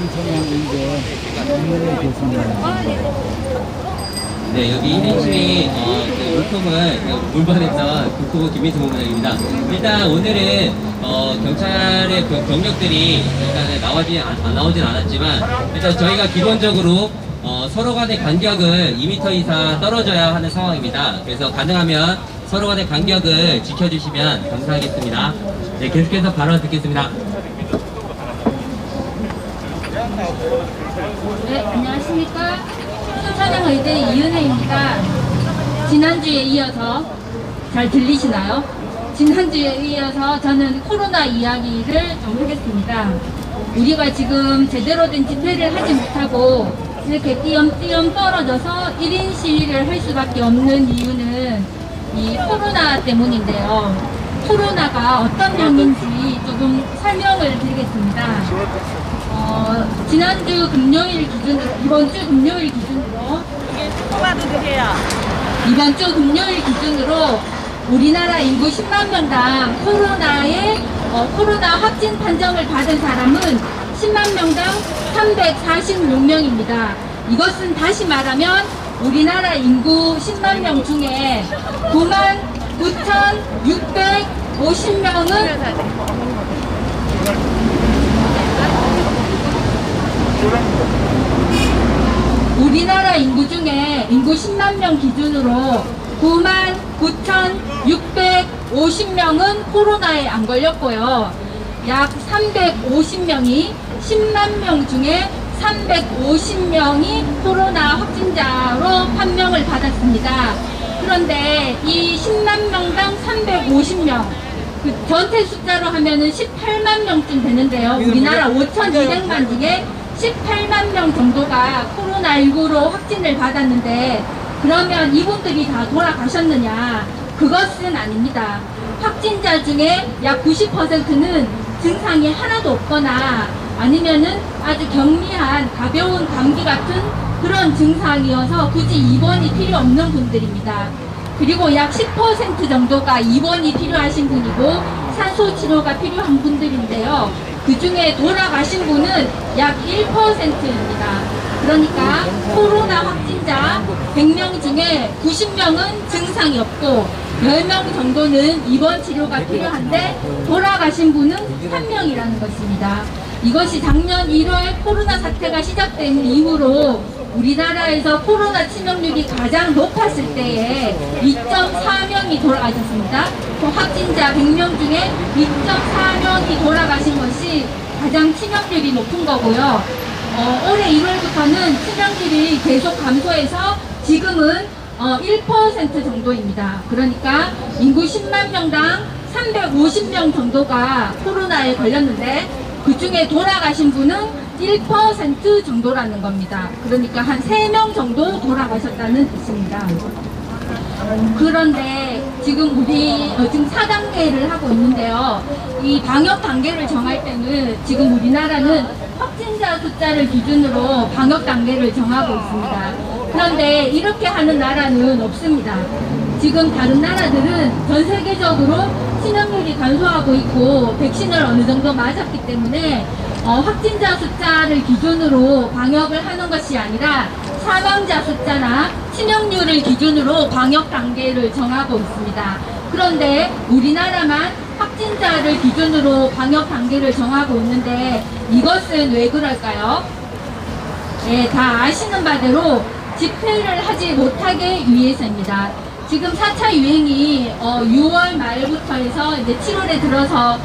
신청하는데 이유를 교수님. 네, 여기 1인 시위 물통을 물반했던 국토부 김민수 본부장입니다. 일단 오늘은 경찰의 병력들이 일단 안 나오진 않았지만 일단 저희가 기본적으로 서로 간의 간격을 2m 이상 떨어져야 하는 상황입니다. 그래서 가능하면 서로 간의 간격을 지켜주시면 감사하겠습니다. 네, 계속해서 발언 듣겠습니다. 네, 안녕하십니까. 순천향의대 이은혜입니다. 지난주에 이어서 잘 들리시나요? 지난주에 이어서 저는 코로나 이야기를 좀 하겠습니다. 우리가 지금 제대로 된 집회를 하지 못하고 이렇게 띄엄띄엄 떨어져서 1인 시위를 할 수밖에 없는 이유는 이 코로나 때문인데요. 코로나가 어떤 병인지 조금 설명을 드리겠습니다. 지난주 금요일 기준으로, 이번 주 금요일 기준으로, 이번 주 금요일 기준으로 우리나라 인구 10만 명당 코로나 확진 판정을 받은 사람은 10만 명당 346명입니다. 이것은 다시 말하면 우리나라 인구 10만 명 중에 99,650명은 우리나라 인구 중에 인구 10만 명 기준으로 99,650명은 코로나에 안 걸렸고요. 약 350명이 10만 명 중에 350명이 코로나 확진자로 판명을 받았습니다. 그런데 이 10만 명당 350명, 그 전체 숫자로 하면은 18만 명쯤 되는데요. 우리나라 5,200만 중에 18만 명 정도가 코로나19로 확진을 받았는데, 그러면 이분들이 다 돌아가셨느냐? 그것은 아닙니다. 확진자 중에 약 90%는 증상이 하나도 없거나 아니면은 아주 경미한 가벼운 감기 같은 그런 증상이어서 굳이 입원이 필요 없는 분들입니다. 그리고 약 10% 정도가 입원이 필요하신 분이고 산소 치료가 필요한 분들인데요. 그 중에 돌아가신 분은 약 1%입니다. 그러니까 코로나 확진자 100명 중에 90명은 증상이 없고 10명 정도는 입원 치료가 필요한데 돌아가신 분은 1명이라는 것입니다. 이것이 작년 1월 코로나 사태가 시작된 이후로 우리나라에서 코로나 치명률이 가장 높았을 때에 2.4명이 돌아가셨습니다. 그 확진자 100명 중에 2.4명이 돌아가신 것이 가장 치명률이 높은 거고요. 올해 1월부터는 치명률이 계속 감소해서 지금은 1% 정도입니다. 그러니까 인구 10만 명당 350명 정도가 코로나에 걸렸는데 그 중에 돌아가신 분은 1% 정도라는 겁니다. 그러니까 한 3명 정도 돌아가셨다는 뜻입니다. 그런데 지금 지금 4단계를 하고 있는데요. 이 방역 단계를 정할 때는 지금 우리나라는 확진자 숫자를 기준으로 방역 단계를 정하고 있습니다. 그런데 이렇게 하는 나라는 없습니다. 지금 다른 나라들은 전 세계적으로 치명률이 감소하고 있고 백신을 어느 정도 맞았기 때문에 확진자 숫자를 기준으로 방역을 하는 것이 아니라 사망자 숫자나 치명률을 기준으로 방역 단계를 정하고 있습니다. 그런데 우리나라만 확진자를 기준으로 방역 단계를 정하고 있는데 이것은 왜 그럴까요? 네, 다 아시는 바대로 집회를 하지 못하게 위해서입니다. 지금 4차 유행이 6월 말부터 해서 이제 7월에 들어서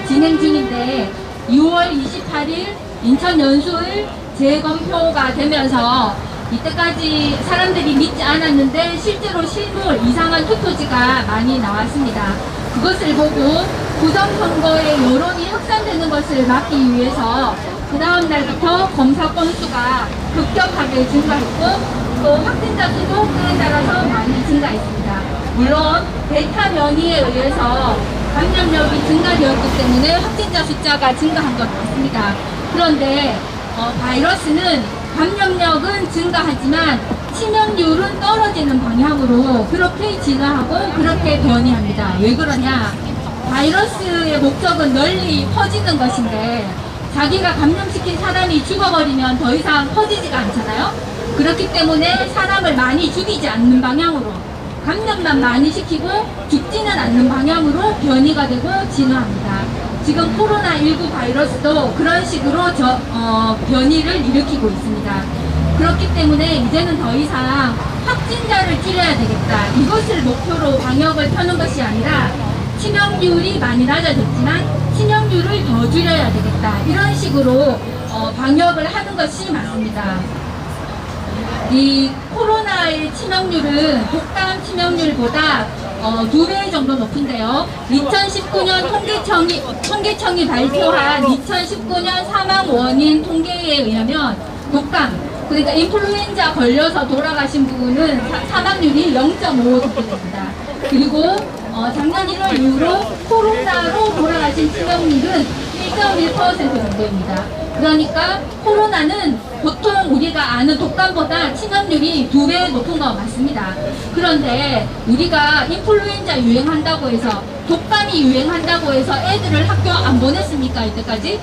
진행 중인데 6월 28일 인천 연수을 재검표가 되면서 이때까지 사람들이 믿지 않았는데 실제로 실물 이상한 투표지가 많이 나왔습니다. 그것을 보고 부정선거의 여론이 확산되는 것을 막기 위해서 그 다음 날부터 검사 건수가 급격하게 증가했고 또 확진자 수도 그에 따라서 많이 증가했습니다. 물론 베타 변이에 의해서 감염력이 증가되었기 때문에 확진자 숫자가 증가한 것 같습니다. 그런데 바이러스는 감염력은 증가하지만 치명률은 떨어지는 방향으로 그렇게 진화하고 그렇게 변이합니다. 왜 그러냐? 바이러스의 목적은 널리 퍼지는 것인데 자기가 감염시킨 사람이 죽어버리면 더 이상 퍼지지가 않잖아요. 그렇기 때문에 사람을 많이 죽이지 않는 방향으로, 감염만 많이 시키고 죽지는 않는 방향으로 변이가 되고 진화합니다. 지금 코로나19 바이러스도 그런 식으로 변이를 일으키고 있습니다. 그렇기 때문에 이제는 더 이상 확진자를 줄여야 되겠다. 이것을 목표로 방역을 펴는 것이 아니라 치명률이 많이 낮아졌지만 치명률을 더 줄여야 되겠다. 이런 식으로 방역을 하는 것이 맞습니다. 이 코로나의 치명률은 독감 치명률보다 2배 정도 높은데요. 2019년 통계청이 발표한 2019년 사망 원인 통계에 의하면 독감, 그러니까 인플루엔자 걸려서 돌아가신 부분은 사망률이 0.55%입니다. 그리고 작년 1월 이후로 코로나로 돌아가신 치명률은 1.1% 정도입니다. 그러니까 코로나는 보통 우리가 아는 독감보다 치명률이 2배 높은 거 맞습니다. 그런데 우리가 인플루엔자 유행한다고 해서, 독감이 유행한다고 해서 애들을 학교 안 보냈습니까? 이때까지?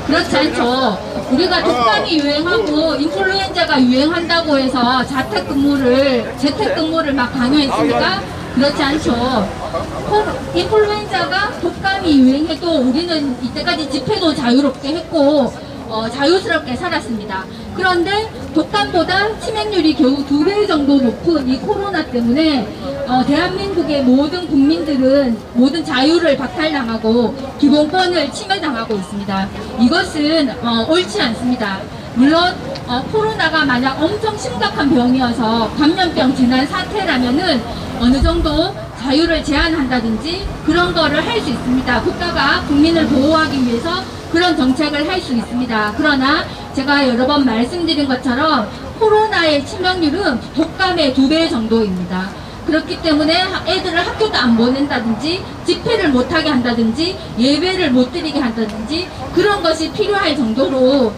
그렇지 않죠. 우리가 독감이 유행하고 인플루엔자가 유행한다고 해서 재택근무를 막 강요했습니까? 그렇지 않죠. 인플루엔자가 독감이 유행해도 우리는 이때까지 집회도 자유롭게 했고 자유스럽게 살았습니다. 그런데 독감보다 치명률이 겨우 2배 정도 높은 이 코로나 때문에 대한민국의 모든 국민들은 모든 자유를 박탈당하고 기본권을 침해당하고 있습니다. 이것은 옳지 않습니다. 물론 코로나가 만약 엄청 심각한 병이어서 감염병 재난 사태라면은 어느 정도 자유를 제한한다든지 그런 거를 할 수 있습니다. 국가가 국민을 보호하기 위해서 그런 정책을 할 수 있습니다. 그러나 제가 여러 번 말씀드린 것처럼 코로나의 치명률은 독감의 2배 정도입니다. 그렇기 때문에 애들을 학교도 안 보낸다든지 집회를 못하게 한다든지 예배를 못 드리게 한다든지 그런 것이 필요할 정도로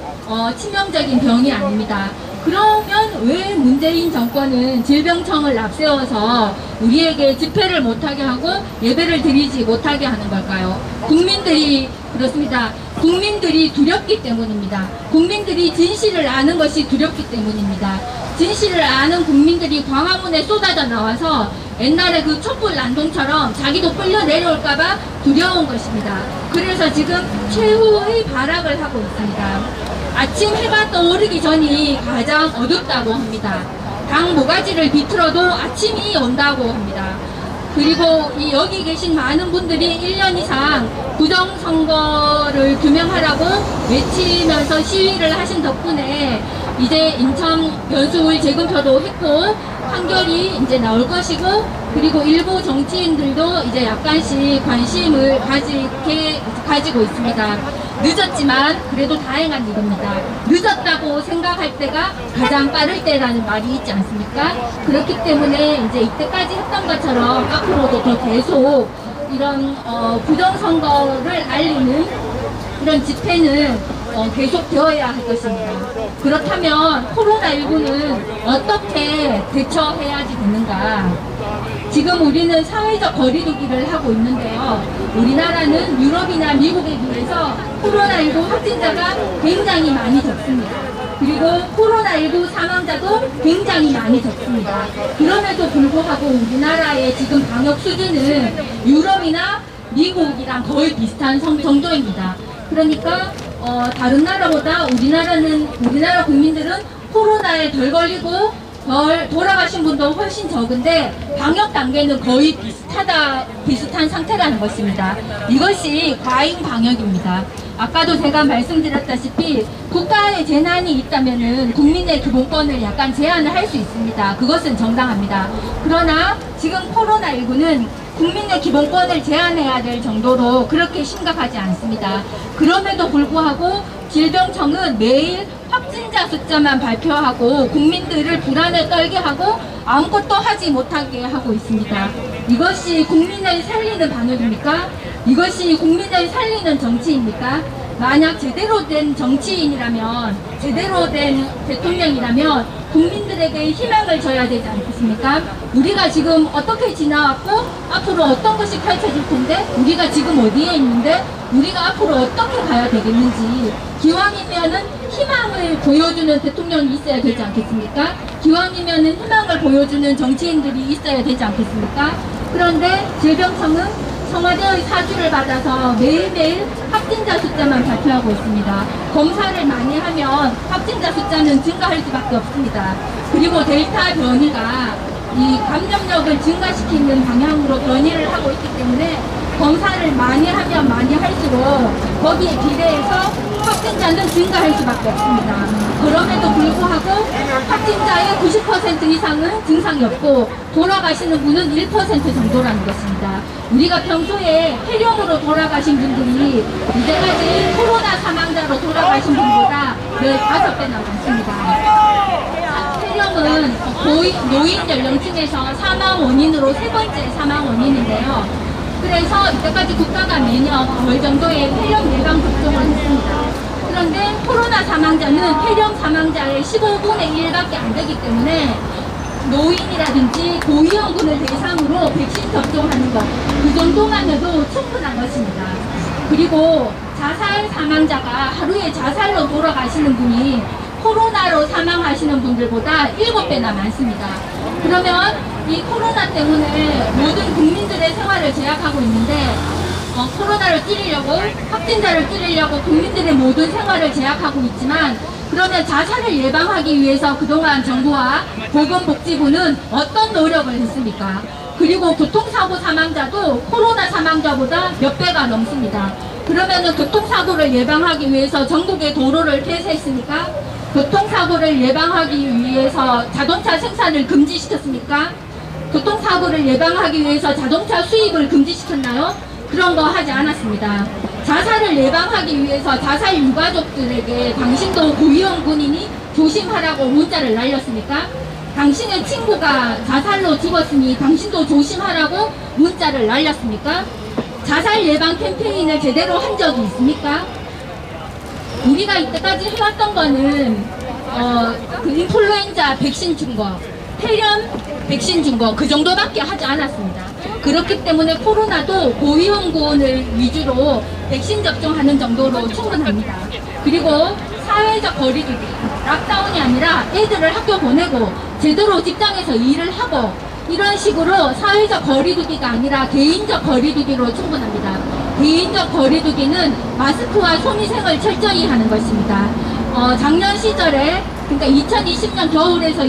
치명적인 병이 아닙니다. 그러면 왜 문재인 정권은 질병청을 앞세워서 우리에게 집회를 못하게 하고 예배를 드리지 못하게 하는 걸까요? 국민들이 그렇습니다. 국민들이 두렵기 때문입니다. 국민들이 진실을 아는 것이 두렵기 때문입니다. 진실을 아는 국민들이 광화문에 쏟아져 나와서 옛날에 그 촛불 난동처럼 자기도 끌려 내려올까봐 두려운 것입니다. 그래서 지금 최후의 발악을 하고 있습니다. 아침 해가 떠오르기 전이 가장 어둡다고 합니다. 당 모가지를 비틀어도 아침이 온다고 합니다. 그리고 여기 계신 많은 분들이 1년 이상 부정선거를 규명하라고 외치면서 시위를 하신 덕분에 이제 인천 변수의 재검표도 했고 판결이 이제 나올 것이고, 그리고 일부 정치인들도 이제 약간씩 관심을 가지고 있습니다. 늦었지만 그래도 다행한 일입니다. 늦었다고 생각할 때가 가장 빠를 때라는 말이 있지 않습니까? 그렇기 때문에 이제 이때까지 했던 것처럼 앞으로도 더 계속 이런 부정선거를 알리는 이런 집회는 계속 되어야 할 것입니다. 그렇다면 코로나19는 어떻게 대처해야지 되는가? 지금 우리는 사회적 거리두기를 하고 있는데요. 우리나라는 유럽이나 미국에 비해서 코로나19 확진자가 굉장히 많이 적습니다. 그리고 코로나19 사망자도 굉장히 많이 적습니다. 그럼에도 불구하고 우리나라의 지금 방역 수준은 유럽이나 미국이랑 거의 비슷한 정도입니다. 그러니까 다른 나라보다 우리나라 국민들은 코로나에 덜 걸리고 덜 돌아가신 분도 훨씬 적은데 방역 단계는 거의 비슷한 상태라는 것입니다. 이것이 과잉 방역입니다. 아까도 제가 말씀드렸다시피 국가의 재난이 있다면은 국민의 기본권을 약간 제한을 할 수 있습니다. 그것은 정당합니다. 그러나 지금 코로나19는 국민의 기본권을 제한해야 될 정도로 그렇게 심각하지 않습니다. 그럼에도 불구하고 질병청은 매일 확진자 숫자만 발표하고 국민들을 불안에 떨게 하고 아무것도 하지 못하게 하고 있습니다. 이것이 국민을 살리는 방역입니까? 이것이 국민을 살리는 정치입니까? 만약 제대로 된 정치인이라면, 제대로 된 대통령이라면 국민들에게 희망을 줘야 되지 않겠습니까? 우리가 지금 어떻게 지나왔고 앞으로 어떤 것이 펼쳐질 텐데 우리가 지금 어디에 있는데 우리가 앞으로 어떻게 가야 되겠는지 기왕이면은 희망을 보여주는 대통령이 있어야 되지 않겠습니까? 기왕이면은 희망을 보여주는 정치인들이 있어야 되지 않겠습니까? 그런데 질병청은 청와대의 사주를 받아서 매일매일 확진자 숫자만 발표하고 있습니다. 검사를 많이 하면 확진자 숫자는 증가할 수밖에 없습니다. 그리고 델타 변이가 이 감염력을 증가시키는 방향으로 변이를 하고 있기 때문에 검사를 많이 하면 많이 할수록 거기에 비례해서 확진자는 증가할 수밖에 없습니다. 그럼에도 불구하고 확진자의 90% 이상은 증상이 없고 돌아가시는 분은 1% 정도라는 것입니다. 우리가 평소에 폐렴으로 돌아가신 분들이 이제까지 코로나 사망자로 돌아가신 분보다 15배나 많습니다. 폐렴은 노인 연령층에서 사망 원인으로 세 번째 사망 원인인데요. 그래서 이때까지 국가가 매년 9월 정도에 폐렴 예방 접종을 했습니다. 그런데 코로나 사망자는 폐렴 사망자의 15분의 1밖에 안 되기 때문에 노인이라든지 고위험군을 대상으로 백신 접종하는 것, 그 정도만 해도 충분한 것입니다. 그리고 자살 사망자가 하루에 자살로 돌아가시는 분이 코로나로 사망하시는 분들보다 7배나 많습니다. 그러면 이 코로나 때문에 모든 국민들의 생활을 제약하고 있는데 코로나를 줄이려고 확진자를 줄이려고 국민들의 모든 생활을 제약하고 있지만 그러면 자살을 예방하기 위해서 그동안 정부와 보건복지부는 어떤 노력을 했습니까? 그리고 교통사고 사망자도 코로나 사망자보다 몇 배가 넘습니다. 그러면은 교통사고를 예방하기 위해서 전국의 도로를 폐쇄했습니까? 교통사고를 예방하기 위해서 자동차 생산을 금지시켰습니까? 교통사고를 예방하기 위해서 자동차 수입을 금지시켰나요? 그런 거 하지 않았습니다. 자살을 예방하기 위해서 자살 유가족들에게 당신도 고위험 군인이 조심하라고 문자를 날렸습니까? 당신의 친구가 자살로 죽었으니 당신도 조심하라고 문자를 날렸습니까? 자살 예방 캠페인을 제대로 한 적이 있습니까? 우리가 이때까지 해왔던 거는 그 인플루엔자 백신 준 거, 폐렴 백신 준 거 그 정도밖에 하지 않았습니다. 그렇기 때문에 코로나도 고위험군을 위주로 백신 접종하는 정도로 충분합니다. 그리고 사회적 거리두기, 락다운이 아니라 애들을 학교 보내고 제대로 직장에서 일을 하고 이런 식으로 사회적 거리두기가 아니라 개인적 거리두기로 충분합니다. 개인적 거리두기는 마스크와 손위생을 철저히 하는 것입니다. 작년 시절에 그러니까 2020년 겨울에서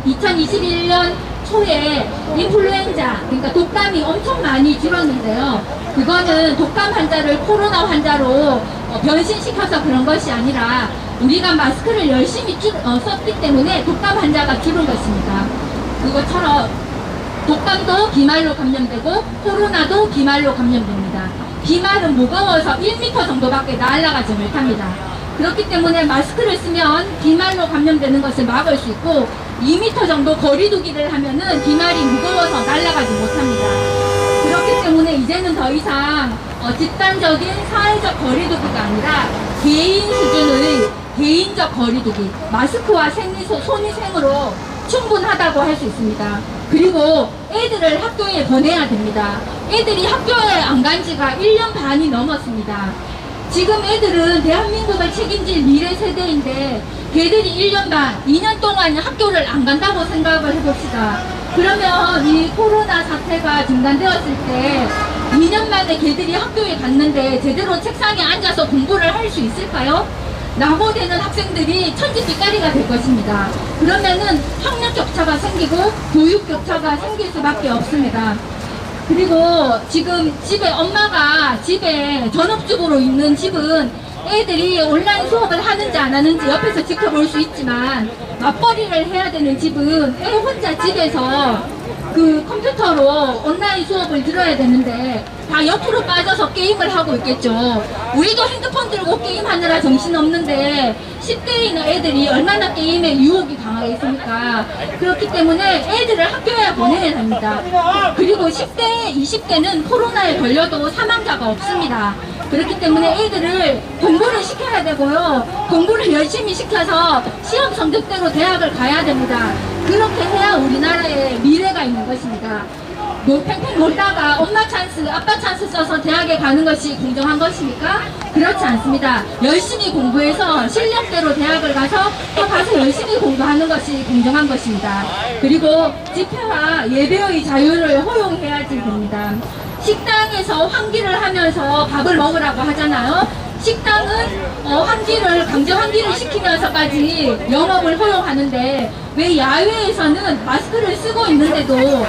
2021년 초에 인플루엔자, 그러니까 독감이 엄청 많이 줄었는데요. 그거는 독감 환자를 코로나 환자로 변신시켜서 그런 것이 아니라 우리가 마스크를 열심히 썼기 때문에 독감 환자가 줄은 것입니다. 그것처럼 독감도 비말로 감염되고 코로나도 비말로 감염됩니다. 비말은 무거워서 1m 정도밖에 날아가지 못합니다. 그렇기 때문에 마스크를 쓰면 비말로 감염되는 것을 막을 수 있고 2m 정도 거리두기를 하면은 비말이 무거워서 날아가지 못합니다. 그렇기 때문에 이제는 더 이상 집단적인 사회적 거리두기가 아니라 개인 수준의 개인적 거리두기, 마스크와 손위생으로 충분하다고 할 수 있습니다. 그리고 애들을 학교에 보내야 됩니다. 애들이 학교에 안 간 지가 1년 반이 넘었습니다. 지금 애들은 대한민국을 책임질 미래 세대인데 걔들이 1년 반, 2년 동안 학교를 안 간다고 생각을 해봅시다. 그러면 이 코로나 사태가 중단되었을 때 2년 만에 걔들이 학교에 갔는데 제대로 책상에 앉아서 공부를 할 수 있을까요? 낙오되는 학생들이 천지빛깔이가 될 것입니다. 그러면은 학력 격차가 생기고 교육 격차가 생길 수밖에 없습니다. 그리고 지금 집에 엄마가 집에 전업주부로 있는 집은 애들이 온라인 수업을 하는지 안 하는지 옆에서 지켜볼 수 있지만 맞벌이를 해야 되는 집은 애 혼자 집에서 그 컴퓨터로 온라인 수업을 들어야 되는데 다 옆으로 빠져서 게임을 하고 있겠죠. 우리도 핸드폰 들고 게임하느라 정신없는데 10대에 있는 애들이 얼마나 게임에 유혹이 강하겠습니까? 그렇기 때문에 애들을 학교에 보내야 합니다. 그리고 10대, 20대는 코로나에 걸려도 사망자가 없습니다. 그렇기 때문에 애들을 공부를 시켜야 되고요. 공부를 열심히 시켜서 시험 성적대로 대학을 가야 됩니다. 그렇게 해야 우리나라의 미래가 있는 것입니다. 팽팽 놀다가 엄마 찬스, 아빠 찬스 써서 대학에 가는 것이 공정한 것입니까? 그렇지 않습니다. 열심히 공부해서 실력대로 대학을 가서 또 가서 열심히 공부하는 것이 공정한 것입니다. 그리고 집회와 예배의 자유를 허용해야지 됩니다. 식당에서 환기를 하면서 밥을 먹으라고 하잖아요. 식당은 강제 환기를 시키면서까지 영업을 허용하는데 왜 야외에서는 마스크를 쓰고 있는데도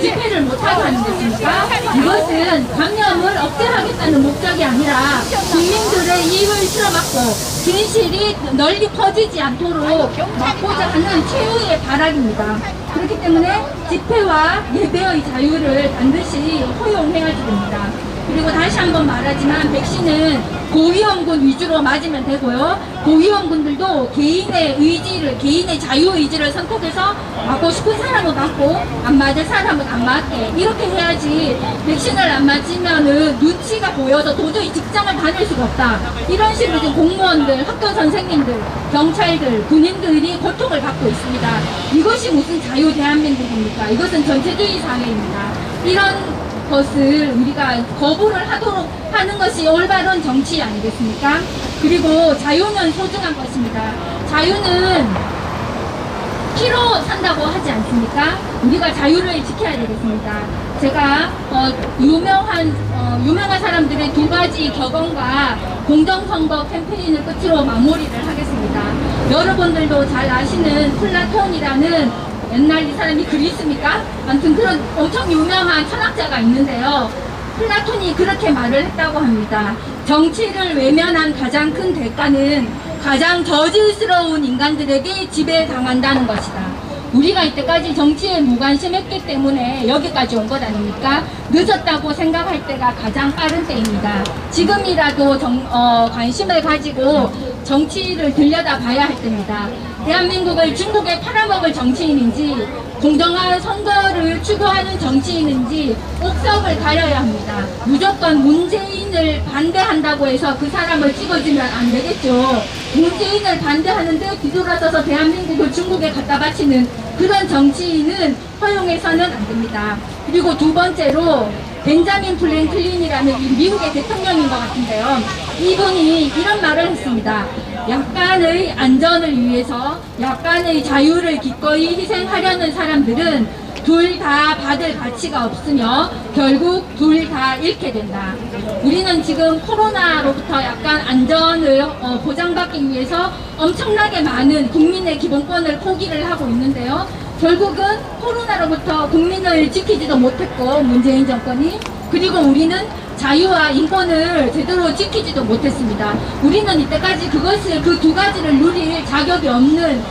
집회를 못하게 하는 것입니까? 이것은 감염을 억제하겠다는 목적이 아니라 국민들의 입을 틀어막고 진실이 널리 퍼지지 않도록 막고자 하는 최후의 발악입니다. 그렇기 때문에 집회와 예배의 자유를 반드시 허용해야지 됩니다. 그리고 다시 한번 말하지만 백신은 고위험군 위주로 맞으면 되고요. 고위험군들도 개인의 자유의지를 선택해서 맞고 싶은 사람은 맞고 안 맞을 사람은 안 맞게 이렇게 해야지 백신을 안 맞으면은 눈치가 보여서 도저히 직장을 다닐 수가 없다. 이런 식으로 지금 공무원들, 학교 선생님들, 경찰들, 군인들이 고통을 받고 있습니다. 이것이 무슨 자유 대한민국입니까? 이것은 전체주의 사회입니다. 이런 것을 우리가 거부를 하도록 하는 것이 올바른 정치 아니겠습니까? 그리고 자유는 소중한 것입니다. 자유는 피로 산다고 하지 않습니까? 우리가 자유를 지켜야 되겠습니다. 제가 유명한 사람들의 두 가지 격언과 공정선거 캠페인을 끝으로 마무리를 하겠습니다. 여러분들도 잘 아시는 플라톤이라는 옛날 이 사람이 글이 있습니까? 아무튼 그런 엄청 유명한 철학자가 있는데요. 플라톤이 그렇게 말을 했다고 합니다. 정치를 외면한 가장 큰 대가는 가장 저질스러운 인간들에게 지배당한다는 것이다. 우리가 이때까지 정치에 무관심했기 때문에 여기까지 온 것 아닙니까? 늦었다고 생각할 때가 가장 빠른 때입니다. 지금이라도 관심을 가지고 정치를 들여다봐야 할 때입니다. 대한민국을 중국에 팔아먹을 정치인인지 공정한 선거를 추구하는 정치인인지 옥석을 가려야 합니다. 무조건 문재인을 반대한다고 해서 그 사람을 찍어주면 안 되겠죠. 문재인을 반대하는데 뒤돌아서서 대한민국을 중국에 갖다 바치는 그런 정치인은 허용해서는 안 됩니다. 그리고 두 번째로 벤자민 프랭클린이라는 미국의 대통령인 것 같은데요. 이분이 이런 말을 했습니다. 약간의 안전을 위해서 약간의 자유를 기꺼이 희생하려는 사람들은 둘 다 받을 가치가 없으며 결국 둘 다 잃게 된다. 우리는 지금 코로나로부터 약간 안전을 보장받기 위해서 엄청나게 많은 국민의 기본권을 포기를 하고 있는데요. 결국은 코로나로부터 국민을 지키지도 못했고 문재인 정권이, 그리고 우리는 자유와 인권을 제대로 지키지도 못했습니다. 우리는 이때까지 그 두 가지를 누릴 자격이 없는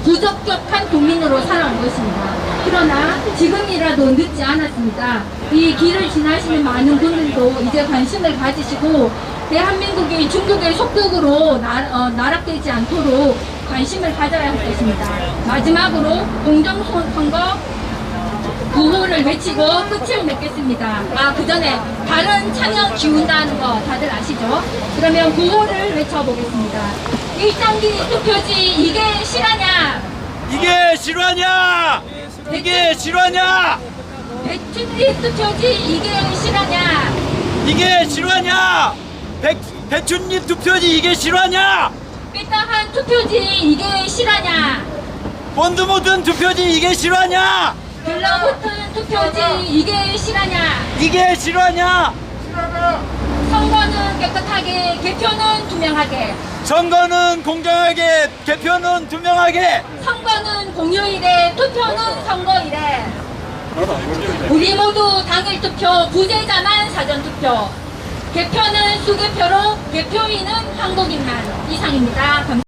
부적격한 국민으로 살아온 것입니다. 그러나 지금이라도 늦지 않았습니다. 이 길을 지나시는 많은 분들도 이제 관심을 가지시고 대한민국이 중국의 속국으로 나락되지 않도록 관심을 가져야 할 것입니다. 마지막으로 공정선거 구호를 외치고 끝을 맺겠습니다. 그 전에 다른 창녕 기운다는 거 다들 아시죠? 그러면 구호를 외쳐보겠습니다. 일장기 투표지 이게 실화냐? 이게 실화냐? 이게 실화냐? 배춘리 투표지 이게 실화냐? 이게 실화냐? 배춘잎 투표지 이게 실화냐? 삐딱한 투표지 이게 실화냐? 본드 묻은 투표지 이게 실화냐? 별로붙은 투표지 이게 실화냐? 이게 실화냐? 선거는 깨끗하게, 개표는 투명하게. 선거는 공정하게, 개표는 투명하게. 선거는 공휴일에, 투표는 선거일에. 우리 모두 당일 투표, 부재자만 사전 투표. 개표는 수개표로, 개표인은 한국인만. 이상입니다. 감사합니다.